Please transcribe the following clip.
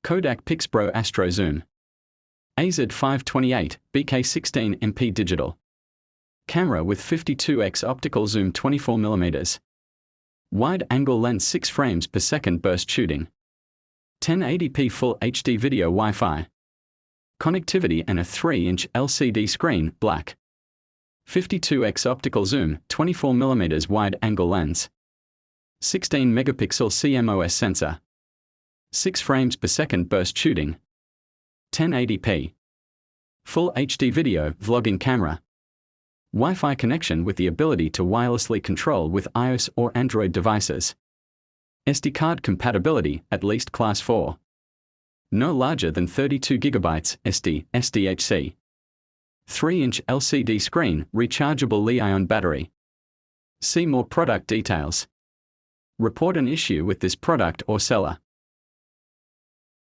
Kodak Pixpro Astro Zoom. AZ528, BK16 MP digital. Camera with 52x optical zoom 24mm. Wide-angle lens 6 frames per second burst shooting. 1080p Full HD video Wi-Fi. Connectivity and a 3-inch LCD screen, black. 52x optical zoom, 24mm wide-angle lens. 16-megapixel CMOS sensor. 6 frames per second burst shooting. 1080p. Full HD video, vlogging camera. Wi-Fi connection with the ability to wirelessly control with iOS or Android devices. SD card compatibility, at least Class 4. No larger than 32GB SD, SDHC. 3-inch LCD screen, rechargeable Li-ion battery. See more product details. Report an issue with this product or seller.